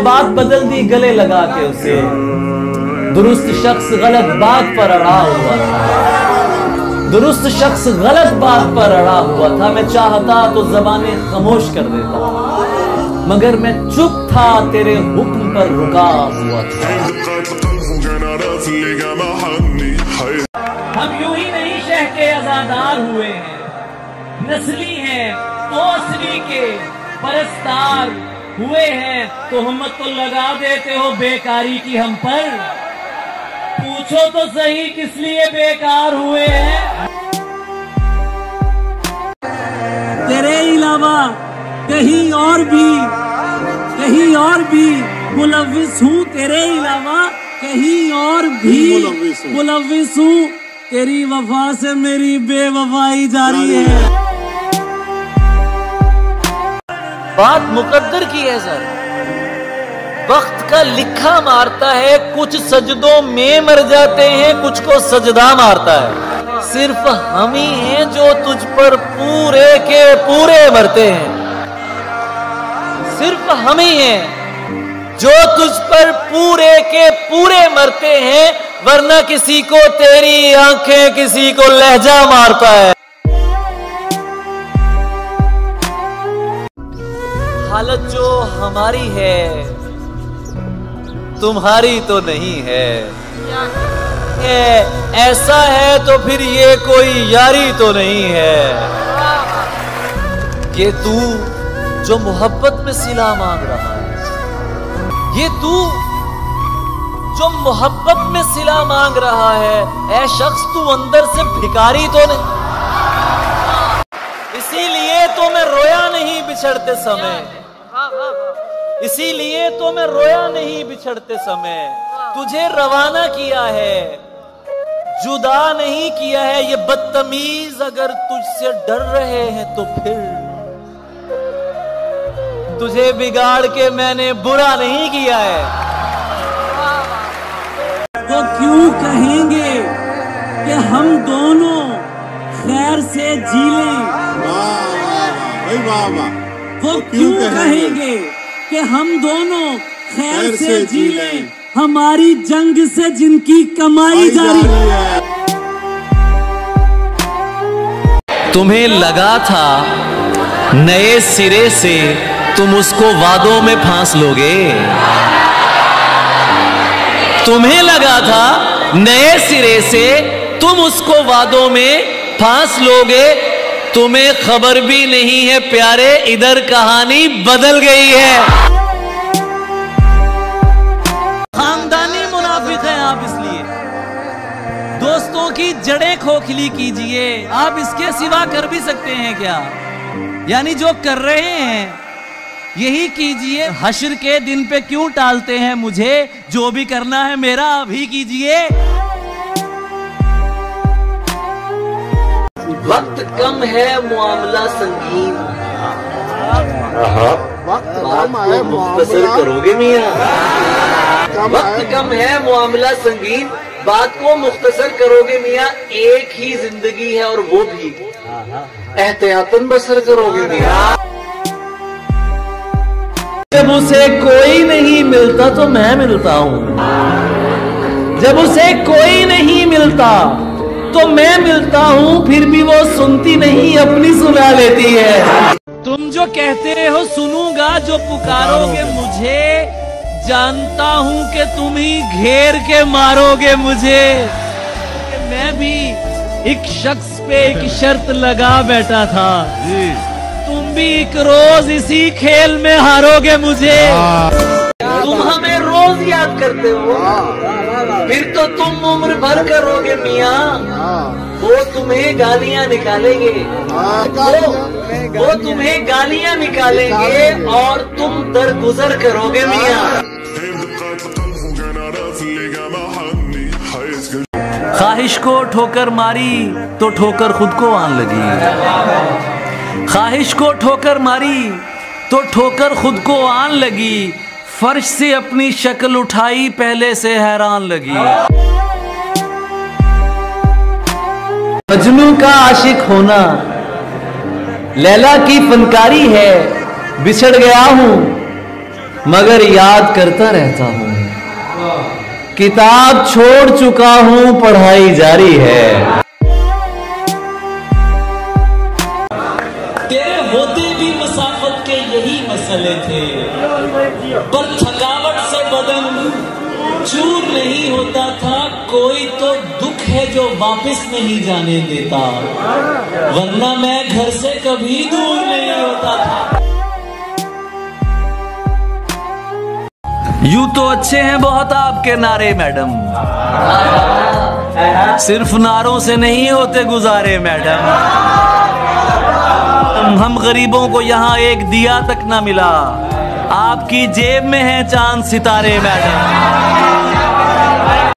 बात बदल दी गले लगा के उसे, दुरुस्त शख्स गलत बात पर अड़ा हुआ था, दुरुस्त शख्स गलत बात पर अड़ा हुआ था। मैं चाहता तो ज़बाने खामोश कर देता, मगर मैं चुप था, तेरे हुक्म पर रुका हुआ था। हम यूं ही नहीं शह के आजादार हुए हैं, नस्ली हैं तो असली के परस्तार हुए हैं। तोहमत तो लगा देते हो बेकारी की हम पर, पूछो तो सही किस लिए बेकार हुए हैं। तेरे अलावा कहीं और भी मुलव्विस हूँ, तेरे अलावा कहीं और भी मुलव्विस हूँ। तेरी वफा से मेरी बेवफाई जारी है। बात मुकद्दर की है सर, वक्त का लिखा मारता है, कुछ सजदों में मर जाते हैं, कुछ को सजदा मारता है। सिर्फ हम ही हैं जो तुझ पर पूरे के पूरे मरते हैं, सिर्फ हम ही हैं जो तुझ पर पूरे के पूरे मरते हैं, वरना किसी को तेरी आंखें, किसी को लहजा मारता है। हालत जो हमारी है तुम्हारी तो नहीं है, ऐसा है तो फिर ये कोई यारी तो नहीं है। ये तू जो मोहब्बत में सिला मांग रहा है, ये तू जो मोहब्बत में सिला मांग रहा है, ऐ शख्स तू अंदर से भिखारी तो नहीं। इसीलिए तो मैं रोया नहीं बिछड़ते समय, इसीलिए तो मैं रोया नहीं बिछड़ते समय। तुझे रवाना किया है, जुदा नहीं किया है। ये बदतमीज अगर तुझसे डर रहे हैं तो फिर तुझे बिगाड़ के मैंने बुरा नहीं किया है। तो क्यों कहेंगे कि हम दोनों खैर से जी लें? वो क्यों कहेंगे कि हम दोनों खैर से जी लें, हमारी जंग से जिनकी कमाई जारी है। तुम्हें लगा था नए सिरे से तुम उसको वादों में फांस लोगे, तुम्हें लगा था नए सिरे से तुम उसको वादों में फांस लोगे। तुम्हें खबर भी नहीं है प्यारे, इधर कहानी बदल गई है। खानदानी मुनाफिक हैं आप, इसलिए दोस्तों की जड़ें खोखली कीजिए। आप इसके सिवा कर भी सकते हैं क्या? यानी जो कर रहे हैं यही कीजिए। हश्र के दिन पे क्यों टालते हैं मुझे, जो भी करना है मेरा अभी कीजिए। वक्त कम है मामला संगीन, वक्त कम है मुख्तसर करोगे मियां। वक्त कम है मामला संगीन, बात को मुख्तसर करोगे मियां। एक ही जिंदगी है और वो भी एहतियातन बसर करोगे मियां। जब उसे कोई नहीं मिलता तो मैं मिलता हूं, जब उसे कोई नहीं मिलता तो मैं मिलता हूं, फिर भी वो सुनती नहीं, अपनी सुना लेती है। तुम जो कहते हो सुनूंगा, जो पुकारोगे मुझे, जानता हूं कि तुम ही घेर के मारोगे मुझे। मैं भी एक शख्स पे एक शर्त लगा बैठा था, तुम भी एक रोज इसी खेल में हारोगे मुझे। तुम हमें रोज याद करते हो, फिर तो तुम उम्र भर करोगे मियां। वो तुम्हें गालियां निकालेंगे, वो तुम्हें गालियां निकालेंगे और तुम दरगुजर करोगे मियां। ख्वाहिश को ठोकर मारी तो ठोकर खुद को आन लगी, ख्वाहिश को ठोकर मारी तो ठोकर खुद को आन लगी। फर्श से अपनी शक्ल उठाई, पहले से हैरान लगी। मजनू का आशिक होना लैला की फनकारी है, बिछड़ गया हूं मगर याद करता रहता हूं। किताब छोड़ चुका हूं, पढ़ाई जारी है। तेरे होते भी मसाफत के यही मसले थे, पर थकावट से बदन चूर नहीं होता था। कोई तो दुख है जो वापस नहीं जाने देता, वरना मैं घर से कभी दूर नहीं होता था। यूं तो अच्छे हैं बहुत आपके नारे मैडम, सिर्फ नारों से नहीं होते गुजारे मैडम। हम गरीबों को यहाँ एक दिया तक ना मिला, आपकी जेब में है चांद सितारे मैडम।